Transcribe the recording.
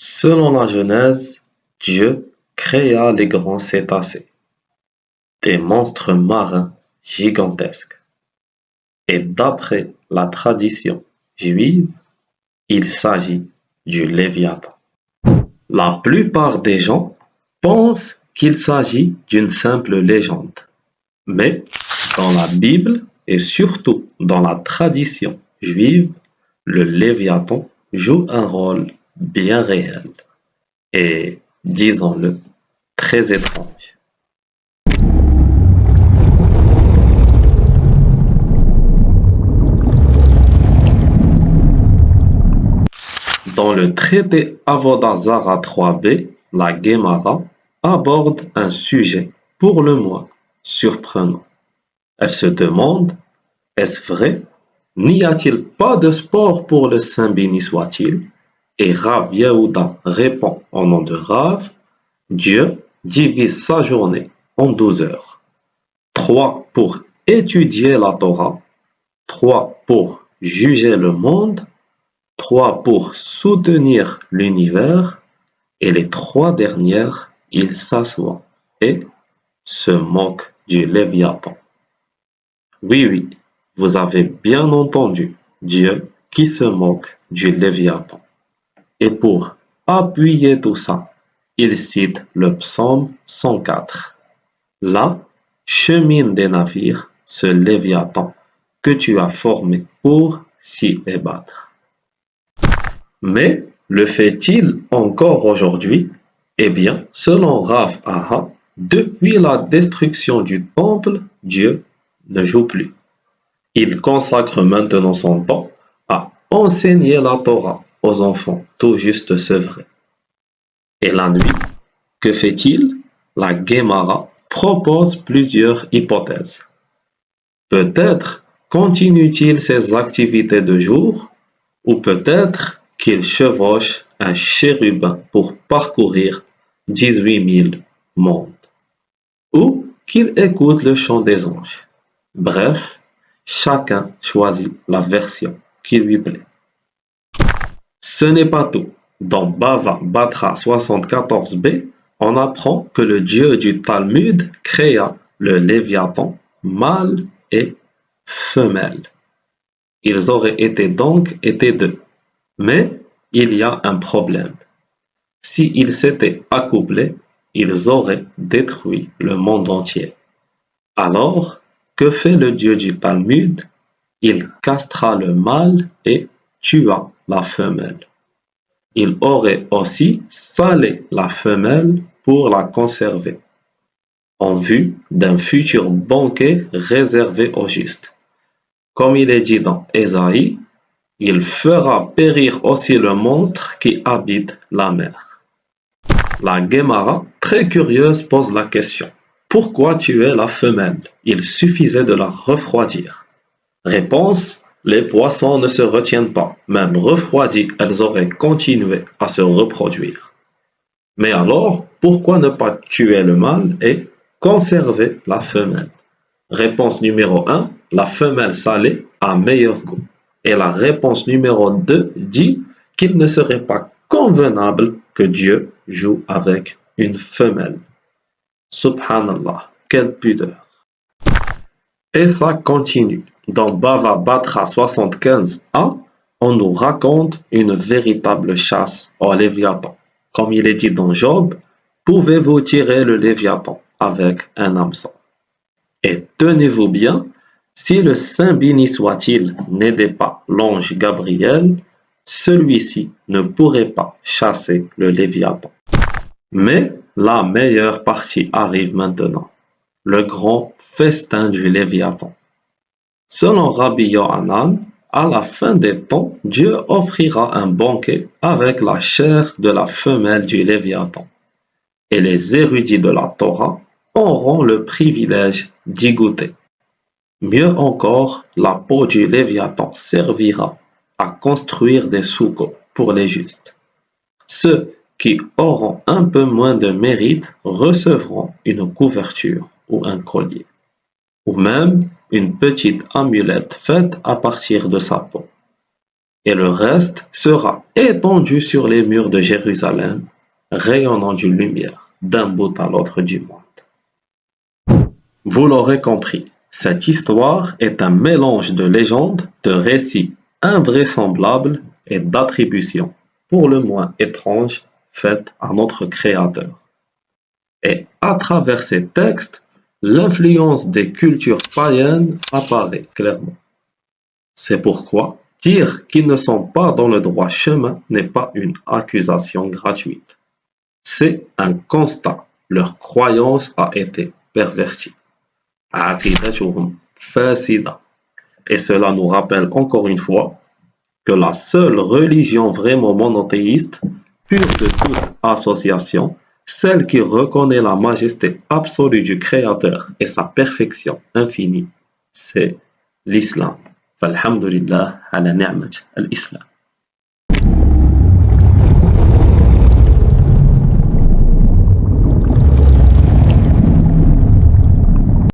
Selon la Genèse, Dieu créa les grands cétacés, des monstres marins gigantesques. Et d'après la tradition juive, il s'agit du Léviathan. La plupart des gens pensent qu'il s'agit d'une simple légende. Mais dans la Bible et surtout dans la tradition juive, le Léviathan joue un rôle bien réel et, disons-le, très étrange. Dans le traité Avoda Zarah 3b, la Guémara aborde un sujet pour le moins surprenant. Elle se demande: est-ce vrai? N'y a-t-il pas de sport pour le Saint béni soit-il? Et Rav Yehuda répond au nom de Rav: Dieu divise sa journée en 12 heures. 3 pour étudier la Torah, 3 pour juger le monde, 3 pour soutenir l'univers, et les 3 dernières, il s'assoit et se moque du Léviathan. Oui, oui, vous avez bien entendu, Dieu qui se moque du Léviathan. Et pour appuyer tout ça, il cite le psaume 104. Là, chemine des navires, ce Léviathan que tu as formé pour s'y ébattre. Mais le fait-il encore aujourd'hui? Eh bien, selon Rav Aha, depuis la destruction du temple, Dieu ne joue plus. Il consacre maintenant son temps à enseigner la Torah aux enfants tout juste sevrés. Et la nuit, que fait-il? La Guémara propose plusieurs hypothèses. Peut-être continue-t-il ses activités de jour, ou peut-être qu'il chevauche un chérubin pour parcourir 18 000 mondes, ou qu'il écoute le chant des anges. Bref, chacun choisit la version qui lui plaît. Ce n'est pas tout. Dans Bava Batra 74b, on apprend que le dieu du Talmud créa le Léviathan mâle et femelle. Ils auraient donc été deux. Mais il y a un problème. S'ils s'étaient accouplés, ils auraient détruit le monde entier. Alors, que fait le dieu du Talmud? Il castra le mâle et tua la femelle. Il aurait aussi salé la femelle pour la conserver, en vue d'un futur banquet réservé aux justes. Comme il est dit dans Ésaïe, il fera périr aussi le monstre qui habite la mer. La Guémara, très curieuse, pose la question: pourquoi tuer la femelle? Il suffisait de la refroidir. Réponse: les poissons ne se retiennent pas, même refroidies, elles auraient continué à se reproduire. Mais alors, pourquoi ne pas tuer le mâle et conserver la femelle? Réponse numéro 1, la femelle salée a meilleur goût. Et la réponse numéro 2 dit qu'il ne serait pas convenable que Dieu joue avec une femelle. Subhanallah, quelle pudeur! Et ça continue. Dans Bava Batra 75a, on nous raconte une véritable chasse au Léviathan. Comme il est dit dans Job, pouvez-vous tirer le Léviathan avec un hameçon? Et tenez-vous bien, si le Saint béni soit-il n'aidait pas l'ange Gabriel, celui-ci ne pourrait pas chasser le Léviathan. Mais la meilleure partie arrive maintenant, le grand festin du Léviathan. Selon Rabbi Yohanan, à la fin des temps, Dieu offrira un banquet avec la chair de la femelle du Léviathan. Et les érudits de la Torah auront le privilège d'y goûter. Mieux encore, la peau du Léviathan servira à construire des soukot pour les justes. Ceux qui auront un peu moins de mérite recevront une couverture ou un collier, ou même une petite amulette faite à partir de sa peau. et le reste sera étendu sur les murs de Jérusalem, rayonnant d'une lumière d'un bout à l'autre du monde. Vous l'aurez compris, cette histoire est un mélange de légendes, de récits invraisemblables et d'attributions, pour le moins étranges, faites à notre Créateur. Et à travers ces textes, l'influence des cultures païennes apparaît clairement. C'est pourquoi dire qu'ils ne sont pas dans le droit chemin n'est pas une accusation gratuite. C'est un constat. Leur croyance a été pervertie. عقيدتهم فاسدة. Et cela nous rappelle encore une fois que la seule religion vraiment monothéiste, pure de toute association, celle qui reconnaît la majesté absolue du Créateur et sa perfection infinie, c'est l'islam. فالحمد لله على نعمة الإسلام.